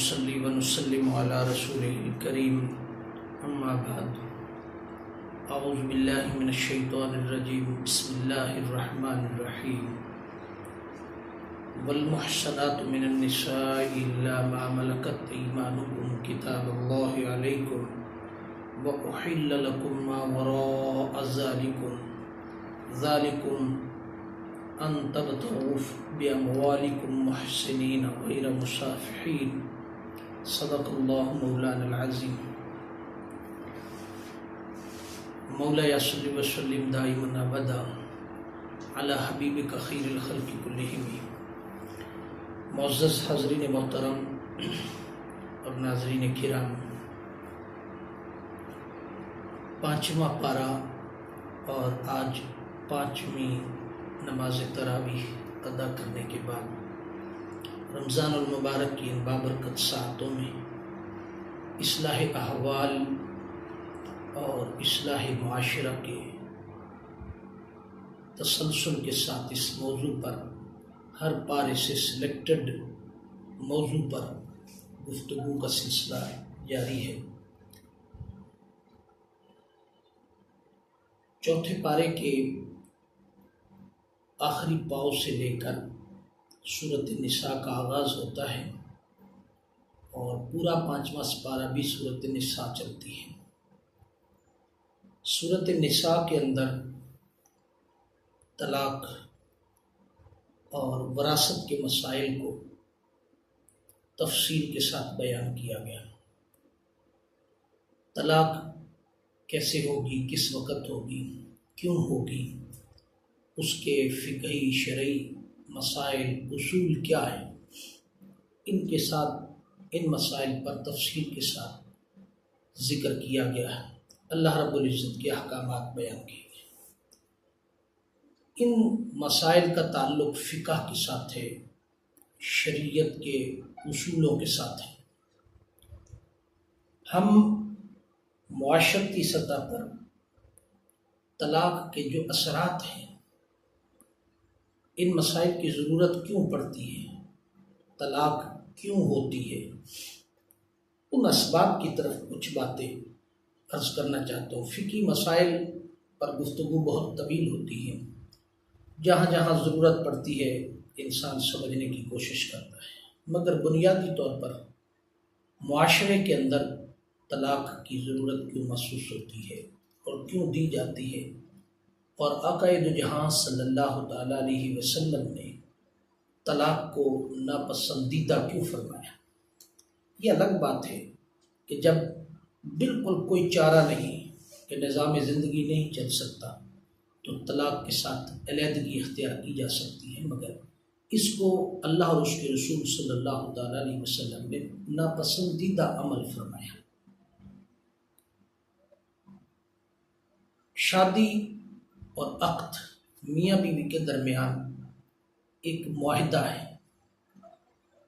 ونصلي ونسلم على رسوله الكريم أما بعد أعوذ بالله من الشيطان الرجيم بسم الله الرحمن الرحيم والمحصنات من النساء إلا ما ملكت أيمانكم كتاب الله عليكم وأحل لكم ما وراء ذلكم أن تبتغوا بأموالكم محسنين غير مسافحين صدق الله مولانا العظيم مولاي صل وسلم دائما أبدا على حبيبك خير الخلق كلهم. معزز حاضرین محترم اور ناظرین کرام، پانچواں پارہ اور آج پانچویں نماز تراویح ادا کرنے کے بعد رمضان المبارک کی ان بابرکت ساعتوں میں اصلاح احوال اور اصلاح معاشرہ کے تسلسل کے ساتھ اس موضوع پر ہر پارے سے سلیکٹڈ موضوع پر گفتگو کا سلسلہ جاری ہے. چوتھے پارے کے آخری پاؤں سے لے کر سورۃ النساء کا آغاز ہوتا ہے اور پورا پانچواں پارہ بھی سورۃ النساء چلتی ہے. سورۃ النساء کے اندر طلاق اور وراثت کے مسائل کو تفصیل کے ساتھ بیان کیا گیا. طلاق کیسے ہوگی، کس وقت ہوگی، کیوں ہوگی، اس کے فقہی شرعی مسائل اصول کیا ہیں، ان کے ساتھ ان مسائل پر تفصیل کے ساتھ ذکر کیا گیا ہے. اللہ رب العزت کے احکامات بیان کیے گئے. ان مسائل کا تعلق فقہ کے ساتھ ہے، شریعت کے اصولوں کے ساتھ ہے. ہم معاشرتی سطح پر طلاق کے جو اثرات ہیں، ان مسائل کی ضرورت کیوں پڑتی ہے، طلاق کیوں ہوتی ہے، ان اسباب کی طرف کچھ باتیں عرض کرنا چاہتا ہوں. فقہی مسائل پر گفتگو بہت طویل ہوتی ہے. جہاں جہاں ضرورت پڑتی ہے انسان سمجھنے کی کوشش کرتا ہے، مگر بنیادی طور پر معاشرے کے اندر طلاق کی ضرورت کیوں محسوس ہوتی ہے اور کیوں دی جاتی ہے، اور آقا دو جہاں صلی اللہ تعالیٰ علیہ وسلم نے طلاق کو ناپسندیدہ کیوں فرمایا. یہ الگ بات ہے کہ جب بالکل کوئی چارہ نہیں کہ نظام زندگی نہیں چل سکتا تو طلاق کے ساتھ علیحدگی اختیار کی جا سکتی ہے، مگر اس کو اللہ اور اس کے رسول صلی اللہ تعالیٰ علیہ وسلم نے ناپسندیدہ عمل فرمایا. شادی اور عقد میاں بیوی کے درمیان ایک معاہدہ ہے،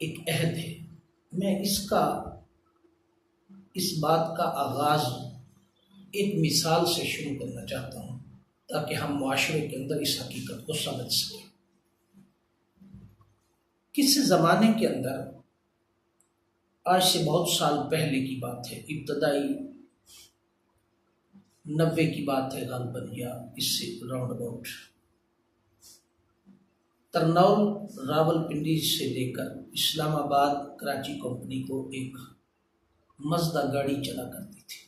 ایک عہد ہے. میں اس بات کا آغاز ایک مثال سے شروع کرنا چاہتا ہوں تاکہ ہم معاشرے کے اندر اس حقیقت کو سمجھ سکیں. کس زمانے کے اندر، آج سے بہت سال پہلے کی بات ہے، ابتدائی 90 کی بات ہے غالباً، یا اس سے راؤنڈ اباؤٹ، ترنول راولپنڈی سے لے کر اسلام آباد کراچی کمپنی کو ایک مزدہ گاڑی چلا کرتی تھی.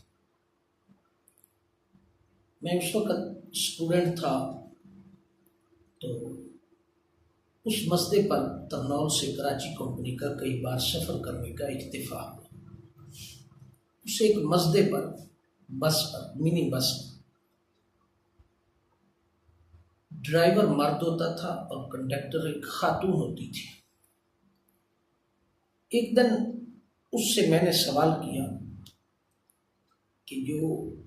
میں اس وقت اسٹوڈنٹ تھا تو اس مزدے پر ترنول سے کراچی کمپنی کا کئی بار سفر کرنے کا اتفاق ہوا. اس ایک مزدے پر بس پر منی بس پر ڈرائیور مرد ہوتا تھا اور کنڈکٹر ایک خاتون ہوتی تھی. ایک دن اس سے میں نے سوال کیا کہ جو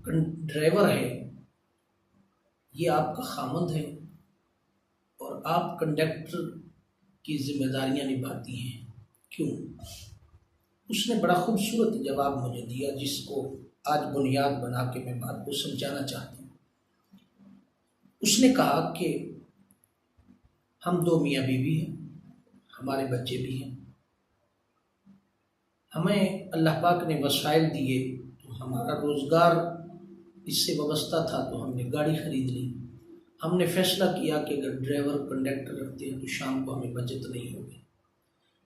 ڈرائیور ہے یہ آپ کا خامند ہے اور آپ کنڈکٹر کی ذمہ داریاں نبھاتی ہیں، کیوں؟ اس نے بڑا خوبصورت جواب مجھے دیا جس کو آج بنیاد بنا کے میں بات کو سمجھانا چاہتا ہوں. اس نے کہا کہ ہم دو میاں بیوی ہیں، ہمارے بچے بھی ہیں. ہمیں اللہ پاک نے وسائل دیے تو ہمارا روزگار اس سے وابستہ تھا، تو ہم نے گاڑی خرید لی۔ ہم نے فیصلہ کیا کہ اگر ڈرائیور کنڈکٹر رکھتے ہیں تو شام کو ہمیں بچت نہیں ہوگی،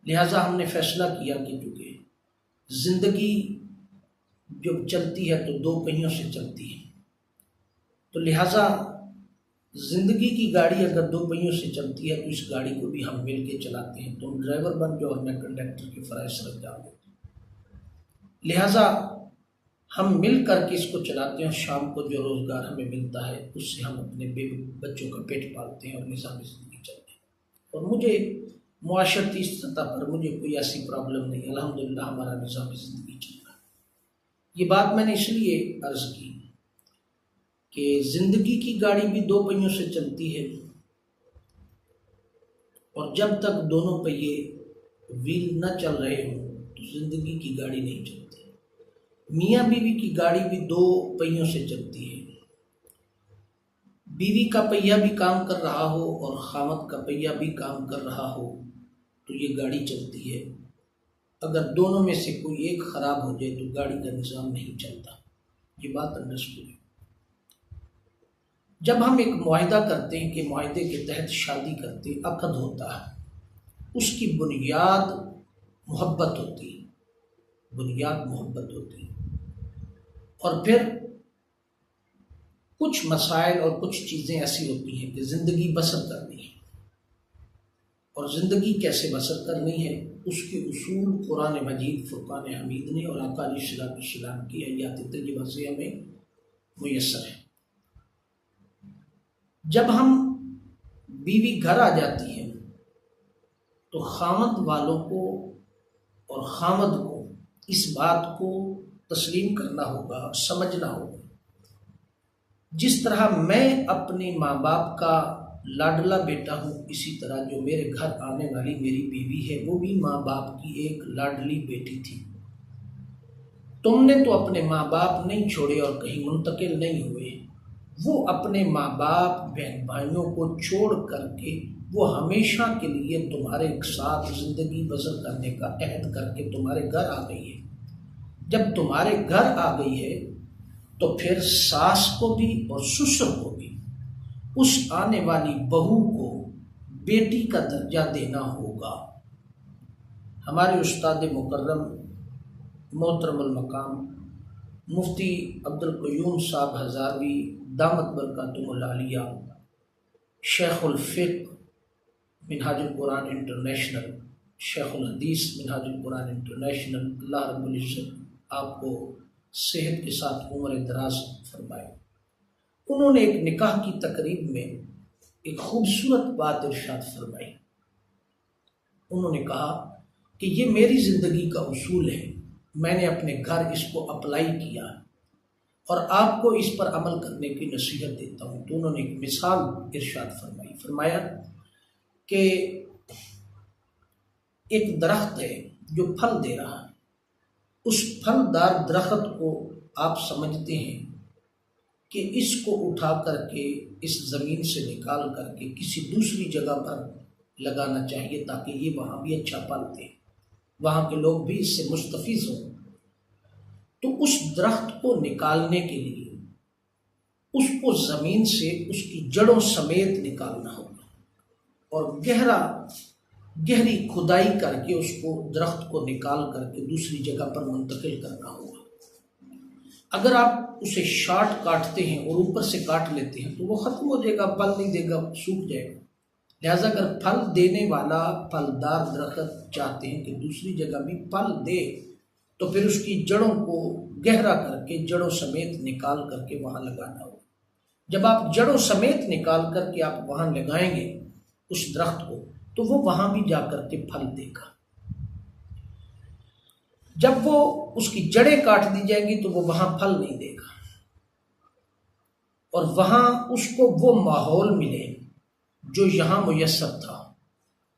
لہٰذا ہم نے فیصلہ کیا کہ چونکہ زندگی جب چلتی ہے تو دو پہیوں سے چلتی ہے، تو لہٰذا زندگی کی گاڑی اگر دو پہیوں سے چلتی ہے تو اس گاڑی کو بھی ہم مل کے چلاتے ہیں، تم ڈرائیور بن جاؤ اور میں کنڈکٹر کے فرائض سر انجام دیتا ہوں۔ لہٰذا ہم مل کر کے اس کو چلاتے ہیں، شام کو جو روزگار ہمیں ملتا ہے اس سے ہم اپنے بچوں کا پیٹ پالتے ہیں اور نظام زندگی چلتے ہیں۔ اور مجھے معاشرتی سطح پر مجھے کوئی ایسی پرابلم نہیں، الحمدللہ ہمارا نظام زندگی چل رہا ہے۔ یہ بات میں نے اس لیے عرض کی کہ زندگی کی گاڑی بھی دو پہیوں سے چلتی ہے، اور جب تک دونوں پہیے ویل نہ چل رہے ہوں تو زندگی کی گاڑی نہیں چلتی۔ میاں بیوی کی گاڑی بھی دو پہیوں سے چلتی ہے، بیوی کا پہیہ بھی کام کر رہا ہو اور خاوند کا پہیہ بھی کام کر رہا ہو تو یہ گاڑی چلتی ہے۔ اگر دونوں میں سے کوئی ایک خراب ہو جائے تو گاڑی کا نظام نہیں چلتا۔ یہ بات انڈرسٹوڈ ہے۔ جب ہم ایک معاہدہ کرتے ہیں کہ معاہدے کے تحت شادی کرتے ہیں، عقد ہوتا ہے، اس کی بنیاد محبت ہوتی ہے، بنیاد محبت ہوتی ہے، اور پھر کچھ مسائل اور کچھ چیزیں ایسی ہوتی ہیں کہ زندگی بسر کرنی ہے، اور زندگی کیسے بسر کرنی ہے اس کے اصول قرآن مجید فرقان حمید نے اور آقا علیہ الصلوۃ والسلام کی آیات طیبہ سے ہمیں میسر ہے۔ جب ہم بیوی گھر آ جاتی ہے تو خامد والوں کو اور خامد کو اس بات کو تسلیم کرنا ہوگا، سمجھنا ہوگا۔ جس طرح میں اپنے ماں باپ کا لاڈلا بیٹا ہوں، اسی طرح جو میرے گھر آنے والی میری بیوی ہے وہ بھی ماں باپ کی ایک لاڈلی بیٹی تھی۔ تم نے تو اپنے ماں باپ نہیں چھوڑے اور کہیں منتقل نہیں ہوئے، وہ اپنے ماں باپ بہن بھائیوں کو چھوڑ کر کے وہ ہمیشہ کے لیے تمہارے ساتھ زندگی بسر کرنے کا عہد کر کے تمہارے گھر آ گئی ہے۔ جب تمہارے گھر آ گئی ہے تو پھر ساس کو بھی اور سسر کو بھی اس آنے والی بہو کو بیٹی کا درجہ دینا ہوگا۔ ہمارے استاد مکرم محترم المقام مفتی عبدالقیوم صاحب ہزاروی دامت برکاتہم العالیہ، شیخ الفقہ منہاج القرآن انٹرنیشنل، شیخ الحدیث منہاج القرآن انٹرنیشنل، اللہ رب العزت آپ کو صحت کے ساتھ عمر دراز فرمائے۔ انہوں نے ایک نکاح کی تقریب میں ایک خوبصورت بات ارشاد فرمائی۔ انہوں نے کہا کہ یہ میری زندگی کا اصول ہے، میں نے اپنے گھر اس کو اپلائی کیا اور آپ کو اس پر عمل کرنے کی نصیحت دیتا ہوں۔ تو انہوں نے ایک مثال ارشاد فرمائی، فرمایا کہ ایک درخت ہے جو پھل دے رہا ہے، اس پھلدار درخت کو آپ سمجھتے ہیں کہ اس کو اٹھا کر کے اس زمین سے نکال کر کے کسی دوسری جگہ پر لگانا چاہیے تاکہ یہ وہاں بھی اچھا پھل دے، وہاں کے لوگ بھی اس سے مستفیض ہوں۔ تو اس درخت کو نکالنے کے لیے اس کو زمین سے اس کی جڑوں سمیت نکالنا ہوگا اور گہری کھدائی کر کے اس کو درخت کو نکال کر کے دوسری جگہ پر منتقل کرنا ہوگا۔ اگر آپ اسے شارٹ کاٹتے ہیں اور اوپر سے کاٹ لیتے ہیں تو وہ ختم ہو جائے گا، پھل نہیں دے گا، سوکھ جائے گا۔ لہٰذا اگر پھل دینے والا پھلدار درخت چاہتے ہیں کہ دوسری جگہ بھی پھل دے تو پھر اس کی جڑوں کو گہرا کر کے جڑوں سمیت نکال کر کے وہاں لگانا ہوگا۔ جب آپ جڑوں سمیت نکال کر کے آپ وہاں لگائیں گے اس درخت کو تو وہ وہاں بھی جا کر کے پھل دے گا۔ جب وہ اس کی جڑیں کاٹ دی جائیں گی تو وہ وہاں پھل نہیں دے گا، اور وہاں اس کو وہ ماحول ملے جو یہاں میسر تھا،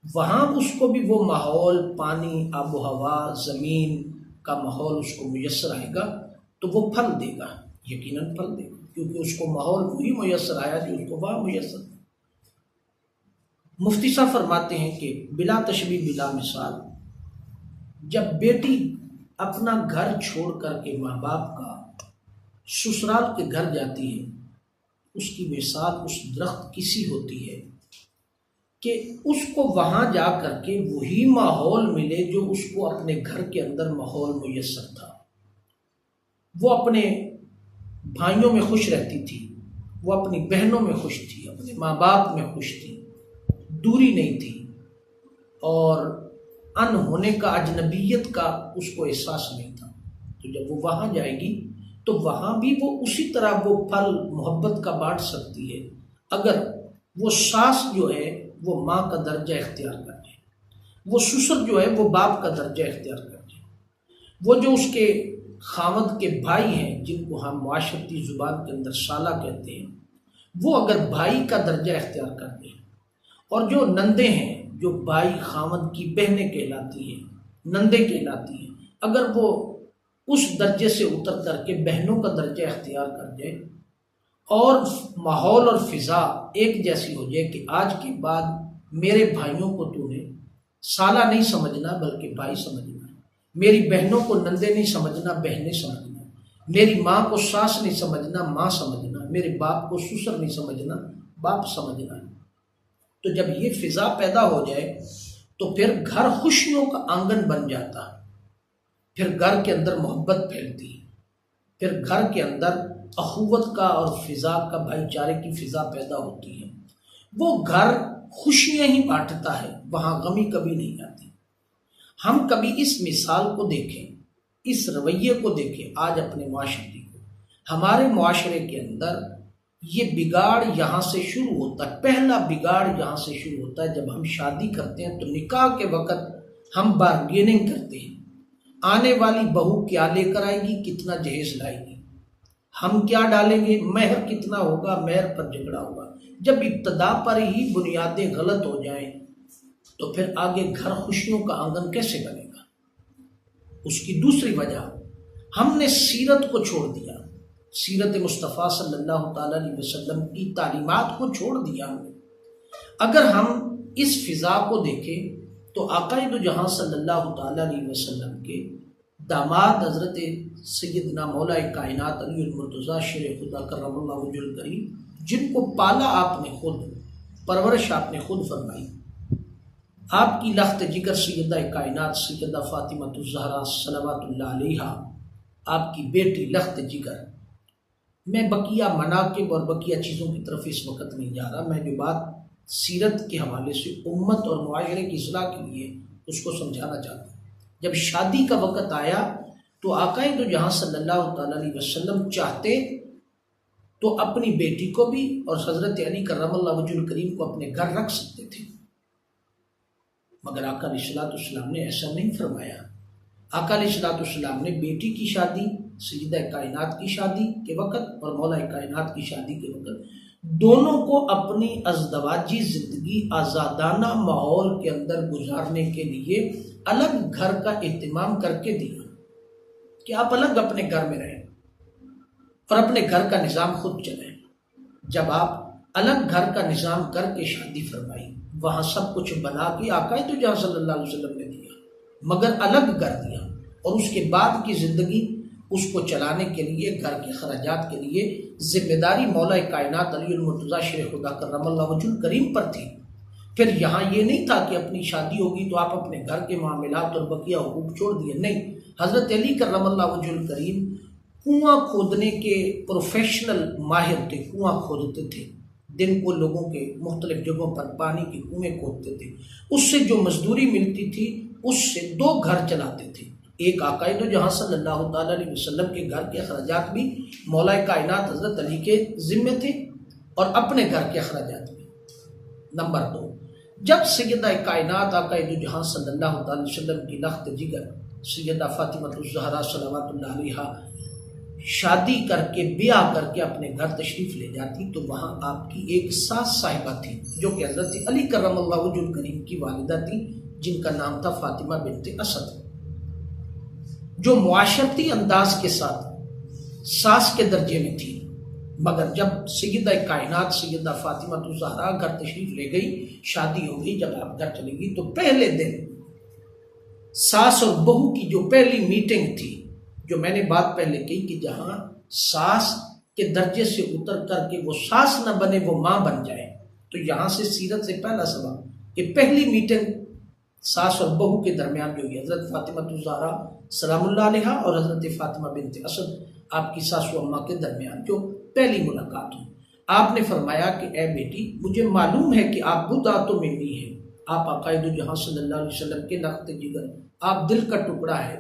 وہاں اس کو بھی وہ ماحول، پانی، آب و ہوا، زمین کا ماحول اس کو میسر آئے گا تو وہ پھل دے گا، یقیناً پھل دے گا، کیونکہ اس کو ماحول وہی میسر آیا جو اس کو وہاں میسر تھا۔ مفتی صاحب فرماتے ہیں کہ بلا تشبیہ بلا مثال، جب بیٹی اپنا گھر چھوڑ کر کے ماں باپ کا سسرال کے گھر جاتی ہے، اس کی مثال اس درخت کی سی ہوتی ہے کہ اس کو وہاں جا کر کے وہی ماحول ملے جو اس کو اپنے گھر کے اندر ماحول میسر تھا۔ وہ اپنے بھائیوں میں خوش رہتی تھی، وہ اپنی بہنوں میں خوش تھی، اپنے ماں باپ میں خوش تھی، دوری نہیں تھی، اور ان ہونے کا، اجنبیت کا اس کو احساس نہیں تھا۔ تو جب وہ وہاں جائے گی تو وہاں بھی وہ اسی طرح وہ پھل محبت کا بانٹ سکتی ہے، اگر وہ ساس جو ہے وہ ماں کا درجہ اختیار کر لے، وہ سسر جو ہے وہ باپ کا درجہ اختیار کر لے، وہ جو اس کے خاوند کے بھائی ہیں جن کو ہم معاشرتی زبان کے اندر سالہ کہتے ہیں، وہ اگر بھائی کا درجہ اختیار کر لیں، اور جو نندے ہیں، جو بھائی خاوند کی بہنیں کہلاتی ہیں، نندے کہلاتی ہیں، اگر وہ اس درجے سے اتر کر کے بہنوں کا درجہ اختیار کر جائے اور ماحول اور فضا ایک جیسی ہو جائے کہ آج کے بعد میرے بھائیوں کو تو نے سالہ نہیں سمجھنا بلکہ بھائی سمجھنا، میری بہنوں کو نندے نہیں سمجھنا بہنیں سمجھنا، میری ماں کو ساس نہیں سمجھنا ماں سمجھنا، میرے باپ کو سسر نہیں سمجھنا باپ سمجھنا۔ تو جب یہ فضا پیدا ہو جائے تو پھر گھر خوشیوں کا آنگن بن جاتا، پھر گھر کے اندر محبت پھیلتی، پھر گھر کے اندر اخوت کا اور فضا کا، بھائی چارے کی فضا پیدا ہوتی ہے، وہ گھر خوشیاں ہی بانٹتا ہے، وہاں غمی کبھی نہیں آتی۔ ہم کبھی اس مثال کو دیکھیں، اس رویے کو دیکھیں آج اپنے معاشرے کو، ہمارے معاشرے کے اندر یہ بگاڑ یہاں سے شروع ہوتا ہے، پہلا بگاڑ یہاں سے شروع ہوتا ہے۔ جب ہم شادی کرتے ہیں تو نکاح کے وقت ہم بارگیننگ کرتے ہیں، آنے والی بہو کیا لے کر آئے گی، کتنا جہیز لائے گی، ہم کیا ڈالیں گے، مہر کتنا ہوگا، مہر پر جھگڑا ہوگا۔ جب ابتدا پر ہی بنیادیں غلط ہو جائیں تو پھر آگے گھر خوشیوں کا آنگن کیسے بنے گا؟ اس کی دوسری وجہ، ہم نے سیرت کو چھوڑ دیا، سیرت مصطفیٰ صلی اللہ تعالیٰ علیہ وسلم کی تعلیمات کو چھوڑ دیا ہم نے۔ اگر ہم اس فضا کو دیکھیں تو آقا دو جہاں صلی اللہ تعالیٰ علیہ وسلم کے داماد حضرت سیدنا مولا کائنات علی المرتضیٰ شیر خدا کرم اللہ وجہ الکریم، جن کو پالا آپ نے خود، پرورش آپ نے خود فرمائی، آپ کی لخت جگر سیدہ کائنات سیدہ فاطمہ الزہرا صلوات اللہ علیہا، آپ کی بیٹی لخت جگر۔ میں بقیہ مناقب اور بقیہ چیزوں کی طرف اس وقت نہیں جا رہا، میں جو بات سیرت کے حوالے سے امت اور معاشرے کی اصلاح کے لیے اس کو سمجھانا چاہتا ہوں۔ جب شادی کا وقت آیا تو آقا دو جہاں صلی اللہ تعالیٰ علیہ وسلم چاہتے تو اپنی بیٹی کو بھی اور حضرت علی کرم اللہ وجہ الکریم کو اپنے گھر رکھ سکتے تھے، مگر آقا علیہ الصلوۃ والسلام نے ایسا نہیں فرمایا۔ آقا علیہ الصلوۃ والسلام نے بیٹی کی شادی، سیدہ کائنات کی شادی کے وقت اور مولا کائنات کی شادی کے وقت، دونوں کو اپنی ازدواجی زندگی آزادانہ ماحول کے اندر گزارنے کے لیے الگ گھر کا اہتمام کر کے دیا کہ آپ الگ اپنے گھر میں رہیں اور اپنے گھر کا نظام خود چلائیں۔ جب آپ الگ گھر کا نظام کر کے شادی فرمائی، وہاں سب کچھ بنا کے آقا تو جہاں صلی اللہ علیہ وسلم نے دیا، مگر الگ کر دیا، اور اس کے بعد کی زندگی اس کو چلانے کے لیے، گھر کے اخراجات کے لیے ذمہ داری مولا کائنات علی المرتضیٰ شیر خدا کرم اللہ وجہ الکریم پر تھی۔ پھر یہاں یہ نہیں تھا کہ اپنی شادی ہوگی تو آپ اپنے گھر کے معاملات اور بقیہ حقوق چھوڑ دیے، نہیں، حضرت علی کرم اللہ وجہ الکریم کنواں کھودنے کے پروفیشنل ماہر تھے، کنواں کھودتے تھے، دن کو لوگوں کے مختلف جگہوں پر پانی کے کنویں کھودتے تھے، اس سے جو مزدوری ملتی تھی اس سے 2 گھر چلاتے تھے، ایک آقا دو جہاں صلی اللہ تعالیٰ علیہ وسلم کے گھر کے اخراجات بھی مولا کائنات حضرت علی کے ذمے تھے اور اپنے گھر کے اخراجات بھی۔ نمبر 2، جب سیدہ کائنات آقا دو جہاں صلی اللہ تعالیٰ علیہ وسلم کی لخت جگر سیدہ فاطمہ الزہرا صلوات اللہ علیہا شادی کر کے، بیاہ کر کے اپنے گھر تشریف لے جاتی تو وہاں آپ کی ایک ساس صاحبہ تھی جو کہ حضرت علی کرم اللہ وجہ الکریم کی والدہ تھی، جن کا نام تھا فاطمہ بنت اسد، جو معاشرتی انداز کے ساتھ ساس کے درجے میں تھی، مگر جب سیدہ کائنات سیدہ فاطمہ الزہرا گھر تشریف لے گئی، شادی ہو گئی، جب آپ گھر چلے گی تو پہلے دن ساس اور بہو کی جو پہلی میٹنگ تھی، جو میں نے بات پہلے کی کہ جہاں ساس کے درجے سے اتر کر کے وہ ساس نہ بنے وہ ماں بن جائے، تو یہاں سے سیرت سے پہلا سبق کہ پہلی میٹنگ ساس اور بہو کے درمیان جو ہوئی، حضرت فاطمہ الزہرا سلام اللہ علیہا اور حضرت فاطمہ بنت اسد آپ کی ساس و اماں کے درمیان جو پہلی ملاقات ہوئی، آپ نے فرمایا کہ اے بیٹی، مجھے معلوم ہے کہ آپ بدعتوں میں بھی ہیں، آپ عقائد جہاں صلی اللہ علیہ وسلم کے نقط جگر، آپ دل کا ٹکڑا ہے،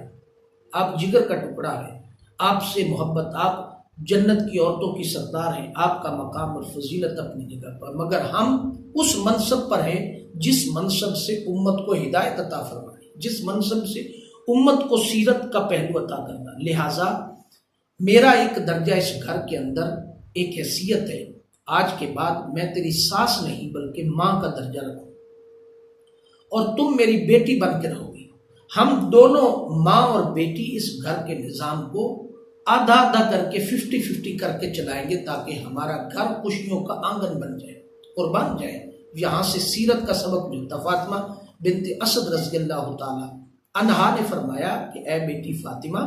آپ جگر کا ٹکڑا ہے، آپ سے محبت، آپ جنت کی عورتوں کی سردار ہیں، آپ کا مقام اور فضیلت اپنی جگہ پر، مگر ہم اس منصب پر ہیں جس منصب سے امت کو ہدایت عطا فرمائی، جس منصب سے امت کو سیرت کا پہلو عطا کرنا، لہٰذا میرا ایک درجہ اس گھر کے اندر ایک حیثیت ہے، آج کے بعد میں تیری ساس نہیں بلکہ ماں کا درجہ رکھوں اور تم میری بیٹی بن کے رہو گی، ہم دونوں ماں اور بیٹی اس گھر کے نظام کو آدھا آدھا کر کے 50-50 کر کے چلائیں گے تاکہ ہمارا گھر خوشیوں کا آنگن بن جائے اور بن جائے۔ یہاں سے سیرت کا سبق ملتا۔ فاطمہ بنت اسد رضی اللہ تعالی عنہا نے فرمایا کہ اے بیٹی فاطمہ،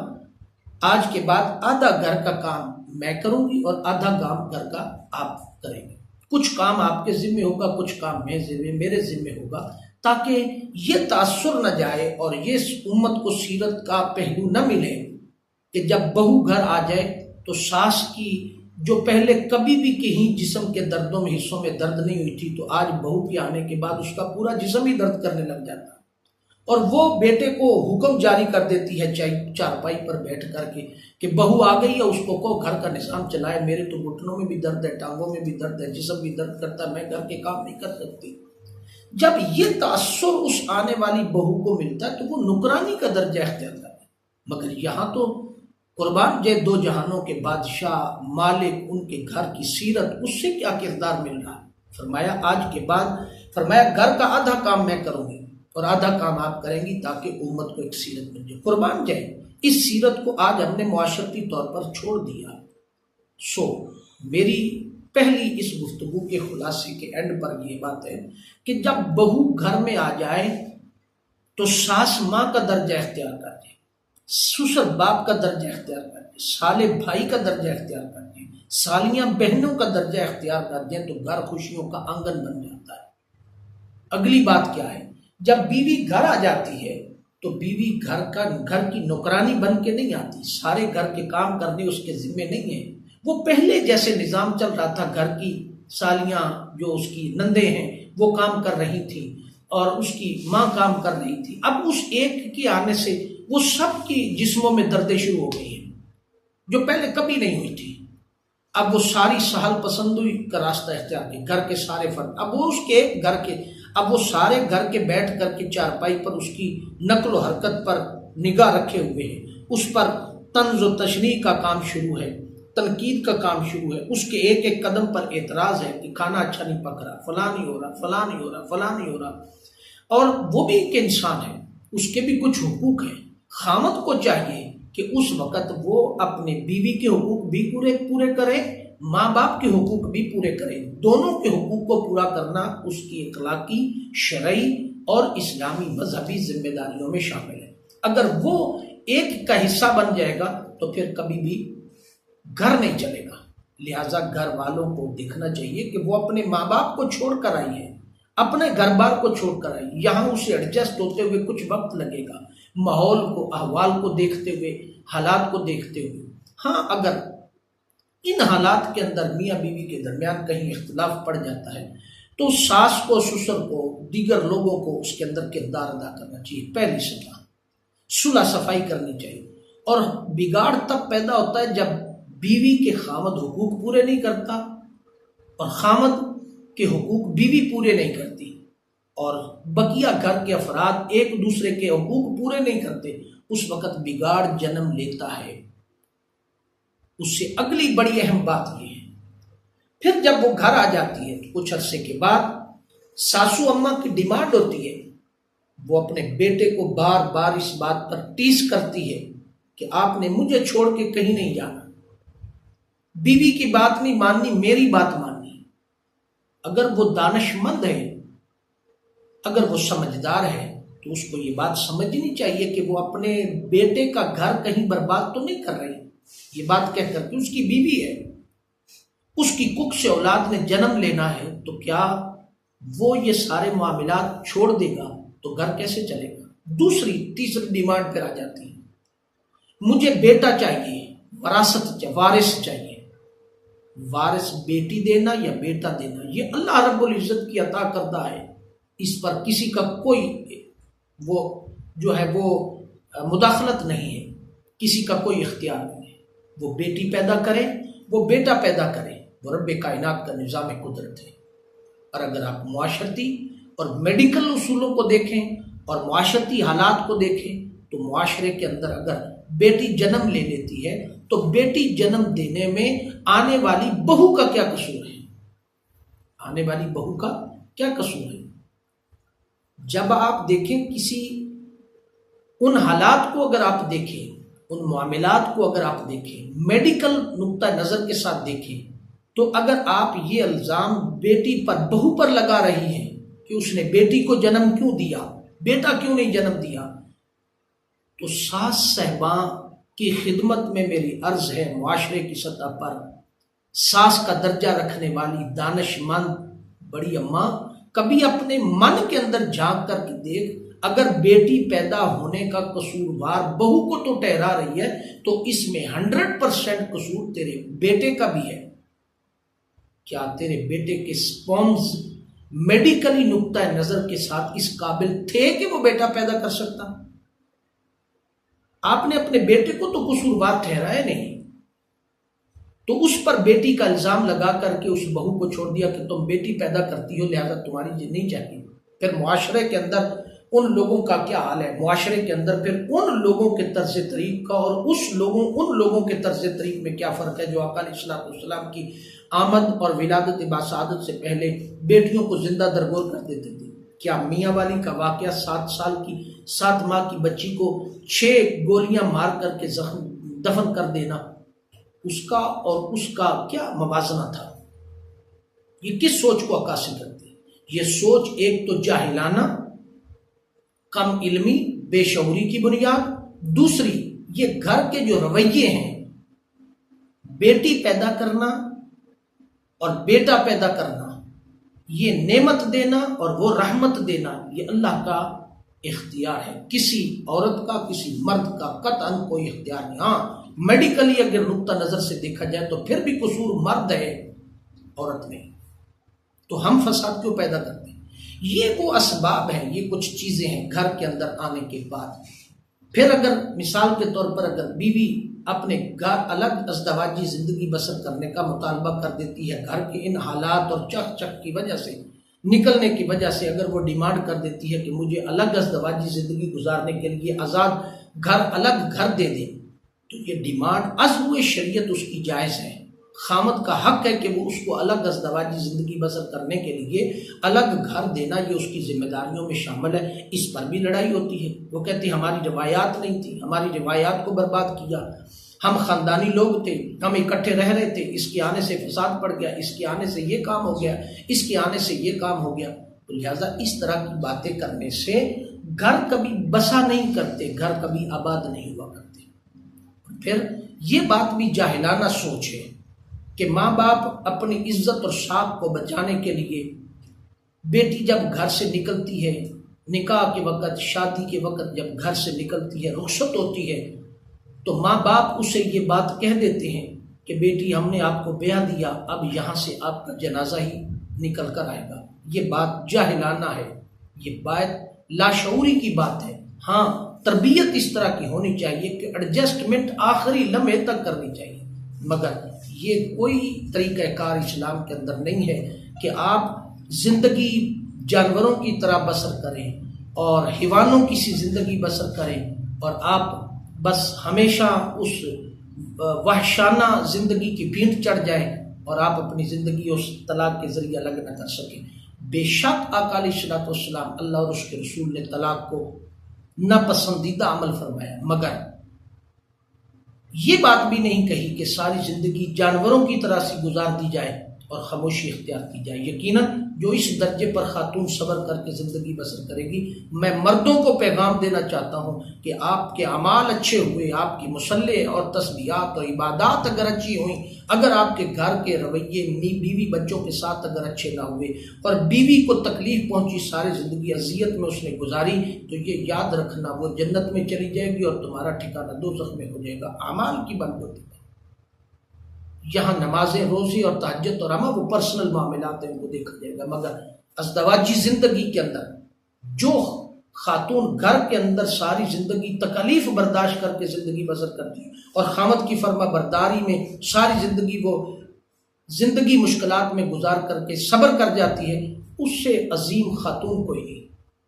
آج کے بعد آدھا گھر کا کام میں کروں گی اور آدھا کام گھر کا آپ کریں گے، کچھ کام آپ کے ذمہ ہوگا، کچھ کام میرے ذمہ ہوگا، تاکہ یہ تاثر نہ جائے اور یہ امت کو سیرت کا پہلو نہ ملے کہ جب بہو گھر آ جائے تو ساس کی جو پہلے کبھی بھی کہیں جسم کے دردوں میں حصوں میں درد نہیں ہوئی تھی، تو آج بہو کے آنے کے بعد اس کا پورا جسم ہی درد کرنے لگ جاتا ہے، اور وہ بیٹے کو حکم جاری کر دیتی ہے چارپائی پر بیٹھ کر کے کہ بہو آ گئی ہے، اس کو کہو گھر کا نظام چلائے، میرے تو گھٹنوں میں بھی درد ہے، ٹانگوں میں بھی درد ہے، جسم بھی درد کرتا ہے، میں گھر کے کام نہیں کر سکتی۔ جب یہ تاثر اس آنے والی بہو کو ملتا ہے تو وہ نکرانی کا درجہ اختیار کرتا ہے، مگر یہاں تو قربان جائے دو جہانوں کے بادشاہ مالک، ان کے گھر کی سیرت، اس سے کیا کردار مل رہا ہے؟ فرمایا آج کے بعد، فرمایا گھر کا آدھا کام میں کروں گی اور آدھا کام آپ کریں گی تاکہ امت کو ایک سیرت مل جائے۔ قربان جائے اس سیرت کو آج ہم نے معاشرتی طور پر چھوڑ دیا۔ میری پہلی اس گفتگو کے خلاصے کے اینڈ پر یہ بات ہے کہ جب بہو گھر میں آ جائے تو ساس ماں کا درجہ اختیار کر دے، سسر باپ کا درجہ اختیار کر دیں، سالے بھائی کا درجہ اختیار کر دیں، سالیاں بہنوں کا درجہ اختیار کر دیں تو گھر خوشیوں کا آنگن بن جاتا ہے۔ اگلی بات کیا ہے؟ جب بیوی گھر آ جاتی ہے تو بیوی گھر کی نوکرانی بن کے نہیں آتی، سارے گھر کے کام کرنے اس کے ذمہ نہیں ہیں، وہ پہلے جیسے نظام چل رہا تھا، گھر کی سالیاں جو اس کی نندیں ہیں وہ کام کر رہی تھیں اور اس کی ماں کام کر رہی تھی، اب اس ایک کے آنے سے وہ سب کی جسموں میں دردیں شروع ہو گئی ہیں جو پہلے کبھی نہیں ہوئی تھی۔ اب وہ ساری سہل پسندی کا راستہ اختیار کی، گھر کے سارے فرد، اب وہ اس کے گھر کے، اب وہ سارے گھر کے بیٹھ کر کے چارپائی پر اس کی نقل و حرکت پر نگاہ رکھے ہوئے ہیں، اس پر طنز و تشریح کا کام شروع ہے، تنقید کا کام شروع ہے، اس کے ایک ایک قدم پر اعتراض ہے کہ کھانا اچھا نہیں پک رہا، فلاں نہیں ہو رہا، فلاں نہیں ہو رہا، فلاں نہیں ہو رہا، اور وہ بھی ایک انسان ہے، اس کے بھی کچھ حقوق ہیں۔ خامد کو چاہیے کہ اس وقت وہ اپنے بیوی کے حقوق بھی پورے کرے، ماں باپ کے حقوق بھی پورے کرے، دونوں کے حقوق کو پورا کرنا اس کی اخلاقی، شرعی اور اسلامی مذہبی ذمہ داریوں میں شامل ہے۔ اگر وہ ایک کا حصہ بن جائے گا تو پھر کبھی بھی گھر نہیں چلے گا۔ لہٰذا گھر والوں کو دیکھنا چاہیے کہ وہ اپنے ماں باپ کو چھوڑ کر آئی ہے، اپنے گھر بار کو چھوڑ کر آئی، یہاں اسے ایڈجسٹ ہوتے ہوئے کچھ وقت لگے گا، ماحول کو، احوال کو دیکھتے ہوئے، حالات کو دیکھتے ہوئے۔ ہاں اگر ان حالات کے اندر میاں بیوی کے درمیان کہیں اختلاف پڑ جاتا ہے تو ساس کو، سسر کو، دیگر لوگوں کو اس کے اندر کردار ادا کرنا چاہیے۔ پہلی سطح صلح صفائی کرنی چاہیے، اور بگاڑ تب پیدا ہوتا ہے جب بیوی کے خامد حقوق پورے نہیں کرتا اور خامد کے حقوق بیوی پورے نہیں کرتی، اور بقیہ گھر کے افراد ایک دوسرے کے حقوق پورے نہیں کرتے، اس وقت بگاڑ جنم لیتا ہے۔ اس سے اگلی بڑی اہم بات یہ ہے، پھر جب وہ گھر آ جاتی ہے تو کچھ عرصے کے بعد ساسو اماں کی ڈیمانڈ ہوتی ہے، وہ اپنے بیٹے کو بار بار اس بات پر ٹیز کرتی ہے کہ آپ نے مجھے چھوڑ کے کہیں نہیں جانا، بیوی کی بات نہیں ماننی، میری بات ماننی۔ اگر وہ دانش مند ہے، اگر وہ سمجھدار ہے تو تو اس کو یہ بات سمجھنی چاہیے کہ وہ اپنے بیٹے کا گھر کہیں برباد تو نہیں کر رہی، یہ بات کہہ کر کہ اس کی بیوی ہے، اس کی کک سے اولاد نے جنم لینا ہے، تو کیا وہ یہ سارے معاملات چھوڑ دے گا تو گھر کیسے چلے گا؟ تیسری ڈیمانڈ پھر آ جاتی ہے، مجھے بیٹا چاہیے، وارث چاہیے۔ وارث بیٹی دینا یا بیٹا دینا یہ اللہ رب العزت کی عطا کردہ ہے، اس پر کسی کا کوئی وہ جو ہے وہ مداخلت نہیں ہے، کسی کا کوئی اختیار نہیں ہے۔ وہ بیٹی پیدا کرے، وہ بیٹا پیدا کرے، وہ رب کائنات کا نظام قدرت ہے۔ اور اگر آپ معاشرتی اور میڈیکل اصولوں کو دیکھیں اور معاشرتی حالات کو دیکھیں تو معاشرے کے اندر اگر بیٹی جنم لے لیتی ہے تو بیٹی جنم دینے میں آنے والی بہو کا کیا قصور ہے؟ آنے والی بہو کا کیا قصور ہے؟ جب آپ دیکھیں کسی ان حالات کو اگر آپ دیکھیں، ان معاملات کو اگر آپ دیکھیں، میڈیکل نقطہ نظر کے ساتھ دیکھیں، تو اگر آپ یہ الزام بیٹی پر بہو پر لگا رہی ہیں کہ اس نے بیٹی کو جنم کیوں دیا، بیٹا کیوں نہیں جنم دیا، تو ساس صاحباں کی خدمت میں میری عرض ہے، معاشرے کی سطح پر ساس کا درجہ رکھنے والی دانش مند بڑی اماں، کبھی اپنے من کے اندر جھانک کر کے دیکھ، اگر بیٹی پیدا ہونے کا قصوروار بہو کو تو ٹھہرا رہی ہے تو اس میں 100% قصور تیرے بیٹے کا بھی ہے۔ کیا تیرے بیٹے کے سپرمز میڈیکلی نقطہ نظر کے ساتھ اس قابل تھے کہ وہ بیٹا پیدا کر سکتا؟ آپ نے اپنے بیٹے کو تو قصوروار ٹھہرایا نہیں، تو اس پر بیٹی کا الزام لگا کر کے اس بہو کو چھوڑ دیا کہ تم بیٹی پیدا کرتی ہو لہذا تمہاری نہیں چاہیے۔ پھر معاشرے کے اندر ان لوگوں کا کیا حال ہے؟ معاشرے کے اندر پھر ان لوگوں کے طرز طریق کا اور ان لوگوں کے طرز طریق میں کیا فرق ہے جو آقا علیہ الصلوۃ والسلام کی آمد اور ولادت باسعادت سے پہلے بیٹیوں کو زندہ درگور کر دیتے تھے؟ کیا میاں والی کا واقعہ 7 ماہ کی بچی کو 6 گولیاں مار کر کے دفن کر دینا، اس کا اور اس کا کیا موازنہ تھا؟ یہ کس سوچ کو عکاسی کرتی ہے؟ یہ سوچ ایک تو جاہلانہ، کم علمی، بے شعوری کی بنیاد، دوسری یہ گھر کے جو رویے ہیں، بیٹی پیدا کرنا اور بیٹا پیدا کرنا، یہ نعمت دینا اور وہ رحمت دینا، یہ اللہ کا اختیار ہے، کسی عورت کا کسی مرد کا قطعاً کوئی اختیار نہیں۔ ہاں میڈیکلی اگر نقطہ نظر سے دیکھا جائے تو پھر بھی قصور مرد ہے، عورت نہیں، تو ہم فساد کیوں پیدا کرتے ہیں؟ یہ وہ اسباب ہیں، یہ کچھ چیزیں ہیں گھر کے اندر آنے کے بعد۔ پھر اگر مثال کے طور پر اگر بیوی اپنے گھر الگ ازدواجی زندگی بسر کرنے کا مطالبہ کر دیتی ہے، گھر کے ان حالات اور چک کی وجہ سے نکلنے کی وجہ سے اگر وہ ڈیمانڈ کر دیتی ہے کہ مجھے الگ ازدواجی زندگی گزارنے کے لیے آزاد الگ گھر دے دے، تو یہ ڈیمانڈ عزو شریعت اس کی جائز ہے۔ خامد کا حق ہے کہ وہ اس کو الگ ازدواجی زندگی بسر کرنے کے لیے الگ گھر دینا یہ اس کی ذمہ داریوں میں شامل ہے۔ اس پر بھی لڑائی ہوتی ہے، وہ کہتی ہماری روایات نہیں تھی، ہماری روایات کو برباد کیا، ہم خاندانی لوگ تھے، ہم اکٹھے رہ رہے تھے، اس کے آنے سے فساد پڑ گیا، اس کے آنے سے یہ کام ہو گیا، اس کے آنے سے یہ کام ہو گیا۔ تو لہٰذا اس طرح کی باتیں کرنے سے گھر کبھی بسا نہیں کرتے، گھر کبھی آباد نہیں ہوا کرتے۔ پھر یہ بات بھی جاہلانہ سوچ ہے کہ ماں باپ اپنی عزت اور شان کو بچانے کے لیے بیٹی جب گھر سے نکلتی ہے، نکاح کے وقت، شادی کے وقت جب گھر سے نکلتی ہے، رخصت ہوتی ہے، تو ماں باپ اسے یہ بات کہہ دیتے ہیں کہ بیٹی ہم نے آپ کو بیاہ دیا، اب یہاں سے آپ کا جنازہ ہی نکل کر آئے گا۔ یہ بات جاہلانہ ہے، یہ بات لاشعوری کی بات ہے۔ ہاں تربیت اس طرح کی ہونی چاہیے کہ ایڈجسٹمنٹ آخری لمحے تک کرنی چاہیے، مگر یہ کوئی طریقہ کار اسلام کے اندر نہیں ہے کہ آپ زندگی جانوروں کی طرح بسر کریں اور حیوانوں کی سی زندگی بسر کریں اور آپ بس ہمیشہ اس وحشانہ زندگی کی بھینٹ چڑھ جائیں اور آپ اپنی زندگی اس طلاق کے ذریعے الگ نہ کر سکیں۔ بے شک آقا علیہ الصلوۃ والسلام اللہ اور اس کے رسول نے طلاق کو ناپسندیدہ عمل فرمایا، مگر یہ بات بھی نہیں کہی کہ ساری زندگی جانوروں کی طرح سے گزار دی جائے اور خاموشی اختیار کی جائے۔ یقیناً جو اس درجے پر خاتون صبر کر کے زندگی بسر کرے گی۔ میں مردوں کو پیغام دینا چاہتا ہوں کہ آپ کے اعمال اچھے ہوئے، آپ کی مصلح اور تسبیحات اور عبادات اگر اچھی ہوئیں، اگر آپ کے گھر کے رویے بیوی بچوں کے ساتھ اگر اچھے نہ ہوئے اور بیوی کو تکلیف پہنچی، ساری زندگی اذیت میں اس نے گزاری، تو یہ یاد رکھنا وہ جنت میں چلی جائے گی اور تمہارا ٹھکانہ دوزخ میں ہو جائے گا۔ اعمال کی بات ہوتی ہے، یہاں نمازیں، روزے اور تہجد اور عمل وہ پرسنل معاملات ہیں، ان کو دیکھا جائے گا، مگر ازدواجی زندگی کے اندر جو خاتون گھر کے اندر ساری زندگی تکلیف برداشت کر کے زندگی بسر کرتی ہے اور خامد کی فرما برداری میں ساری زندگی وہ زندگی مشکلات میں گزار کر کے صبر کر جاتی ہے، اس سے عظیم خاتون کوئی نہیں۔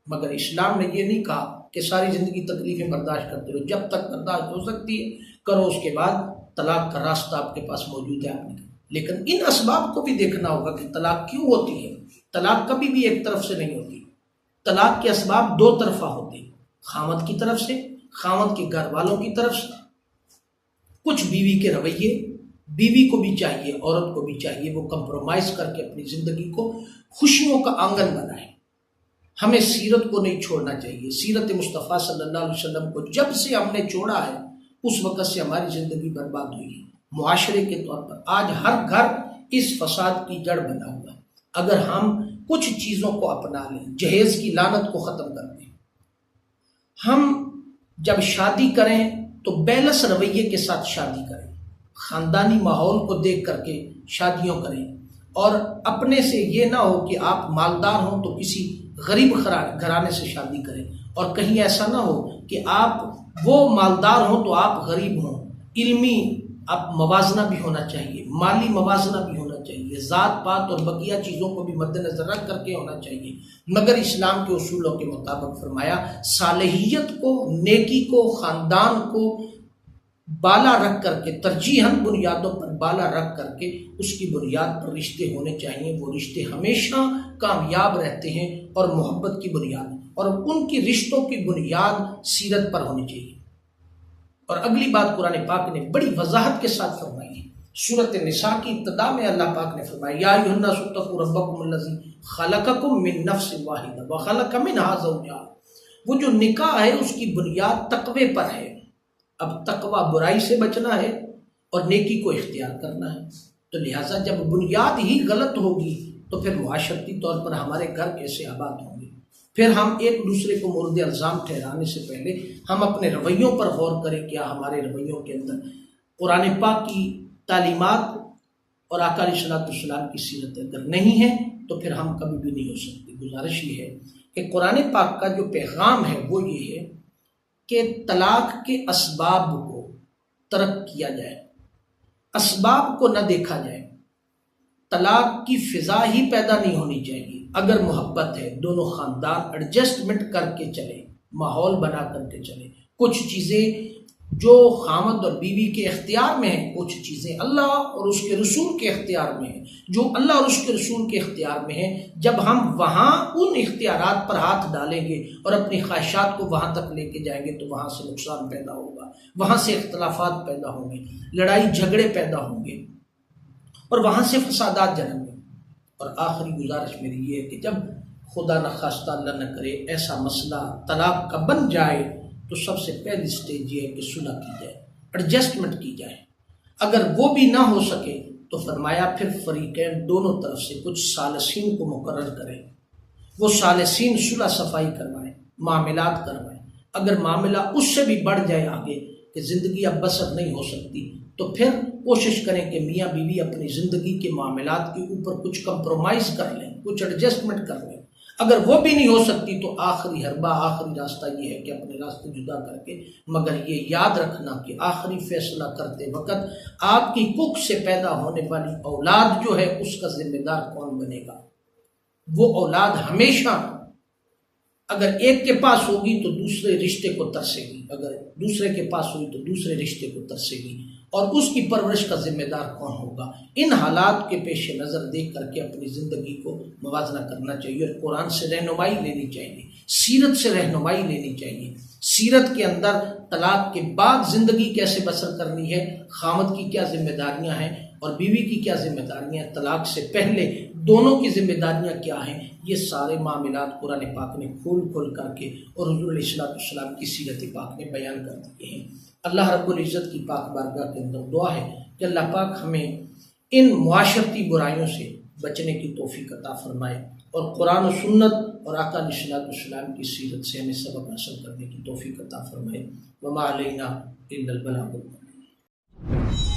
مگر اسلام نے یہ نہیں کہا کہ ساری زندگی تکلیفیں برداشت کرتے رہو، جب تک برداشت ہو سکتی ہے کرو، اس کے بعد طلاق کا راستہ آپ کے پاس موجود ہے، آپ نے، لیکن ان اسباب کو بھی دیکھنا ہوگا کہ طلاق کیوں ہوتی ہے۔ طلاق کبھی بھی ایک طرف سے نہیں ہوتی، طلاق کے اسباب دو طرفہ ہوتے ہیں، خامد کی طرف سے، خامد کے گھر والوں کی طرف سے، کچھ بیوی کے رویے، بیوی کو بھی چاہیے، عورت کو بھی چاہیے وہ کمپرومائز کر کے اپنی زندگی کو خوشیوں کا آنگن بنائے۔ ہمیں سیرت کو نہیں چھوڑنا چاہیے، سیرت مصطفیٰ صلی اللہ علیہ وسلم کو جب سے ہم نے چھوڑا ہے اس وقت سے ہماری زندگی برباد ہوئی ہے۔ معاشرے کے طور پر آج ہر گھر اس فساد کی جڑ بنا ہوا ہے۔ اگر ہم کچھ چیزوں کو اپنا لیں، جہیز کی لعنت کو ختم کر دیں، ہم جب شادی کریں تو بیلس رویے کے ساتھ شادی کریں، خاندانی ماحول کو دیکھ کر کے شادیوں کریں، اور اپنے سے یہ نہ ہو کہ آپ مالدار ہوں تو کسی غریب گھرانے سے شادی کریں، اور کہیں ایسا نہ ہو کہ آپ وہ مالدار ہوں تو آپ غریب ہوں۔ علمی آپ موازنہ بھی ہونا چاہیے، مالی موازنہ بھی ہونا چاہیے، ذات پات اور بقیہ چیزوں کو بھی مد نظر رکھ کر کے ہونا چاہیے، مگر اسلام کے اصولوں کے مطابق فرمایا صالحیت کو، نیکی کو، خاندان کو بالا رکھ کر کے، ترجیحاً بنیادوں پر بالا رکھ کر کے اس کی بنیاد پر رشتے ہونے چاہیے۔ وہ رشتے ہمیشہ کامیاب رہتے ہیں اور محبت کی بنیاد، اور ان کی رشتوں کی بنیاد سیرت پر ہونی چاہیے۔ اور اگلی بات قرآن پاک نے بڑی وضاحت کے ساتھ فرمائی ہے، سورۃ النساء کی ابتدا میں اللہ پاک نے فرمایا یا ایھا الناس اتقوا ربکم الذی خلقکم من نفس واحدہ وخلق منہا زوجہا۔ وہ جو نکاح ہے اس کی بنیاد تقوی پر ہے۔ اب تقوی برائی سے بچنا ہے اور نیکی کو اختیار کرنا ہے، تو لہٰذا جب بنیاد ہی غلط ہوگی تو پھر معاشرتی طور پر ہمارے گھر کیسے آباد ہوں گے؟ پھر ہم ایک دوسرے کو مورد الزام ٹھہرانے سے پہلے ہم اپنے رویوں پر غور کریں، کیا ہمارے رویوں کے اندر قرآن پاک کی تعلیمات اور آقا علیہ الصلوۃ والسلام کی سیرت اگر نہیں ہے تو پھر ہم کبھی بھی نہیں ہو سکتے۔ گزارش یہ ہے کہ قرآن پاک کا جو پیغام ہے وہ یہ ہے کہ طلاق کے اسباب کو ترک کیا جائے، اسباب کو نہ دیکھا جائے، طلاق کی فضا ہی پیدا نہیں ہونی چاہیے۔ اگر محبت ہے دونوں خاندان ایڈجسٹمنٹ کر کے چلے، ماحول بنا کر کے چلے، کچھ چیزیں جو خامد اور بیوی کے اختیار میں ہیں، کچھ چیزیں اللہ اور اس کے رسول کے اختیار میں ہیں، جو اللہ اور اس کے رسول کے اختیار میں ہیں، جب ہم وہاں ان اختیارات پر ہاتھ ڈالیں گے اور اپنی خواہشات کو وہاں تک لے کے جائیں گے تو وہاں سے نقصان پیدا ہوگا، وہاں سے اختلافات پیدا ہوں گے، لڑائی جھگڑے پیدا ہوں گے اور وہاں سے فسادات جنم گے۔ اور آخری گزارش میری یہ ہے کہ جب خدا نخواستہ اللہ نہ کرے ایسا مسئلہ طلاق کا بن جائے تو سب سے پہلی سٹیج یہ ہے کہ صلح کی جائے، ایڈجسٹمنٹ کی جائے۔ اگر وہ بھی نہ ہو سکے تو فرمایا پھر فریقین دونوں طرف سے کچھ ثالثین کو مقرر کریں، وہ ثالثین صلح صفائی کروائیں، معاملات کروائیں۔ اگر معاملہ اس سے بھی بڑھ جائے آگے کہ زندگی اب بسر نہیں ہو سکتی تو پھر کوشش کریں کہ میاں بیوی اپنی زندگی کے معاملات کے اوپر کچھ کمپرومائز کر لیں، کچھ ایڈجسٹمنٹ کر لیں۔ اگر وہ بھی نہیں ہو سکتی تو آخری حربہ، آخری راستہ یہ ہے کہ اپنے راستے جدا کر کے، مگر یہ یاد رکھنا کہ آخری فیصلہ کرتے وقت آپ کی کک سے پیدا ہونے والی اولاد جو ہے اس کا ذمہ دار کون بنے گا؟ وہ اولاد ہمیشہ اگر ایک کے پاس ہوگی تو دوسرے رشتے کو ترسے گی، اگر دوسرے کے پاس ہوئی تو دوسرے رشتے کو ترسے گی، اور اس کی پرورش کا ذمہ دار کون ہوگا؟ ان حالات کے پیش نظر دیکھ کر کے اپنی زندگی کو موازنہ کرنا چاہیے اور قرآن سے رہنمائی لینی چاہیے، سیرت سے رہنمائی لینی چاہیے۔ سیرت کے اندر طلاق کے بعد زندگی کیسے بسر کرنی ہے، خامد کی کیا ذمہ داریاں ہیں، اور بیوی کی کیا ذمہ داریاں ہیں، طلاق سے پہلے دونوں کی ذمہ داریاں کیا ہیں، یہ سارے معاملات قرآن پاک نے کھول کھول کر کے اور حضور علیہ السلام کی سیرت پاک نے بیان کر دیے ہیں۔ اللہ رب العزت کی پاک بارگاہ کے اندر دعا ہے کہ اللہ پاک ہمیں ان معاشرتی برائیوں سے بچنے کی توفیق عطا فرمائے اور قرآن و سنت اور آقا علیہ السلام کی سیرت سے ہمیں سبق حاصل کرنے کی توفیق عطا فرمائے۔ وما علینا الا البلاغ المبین۔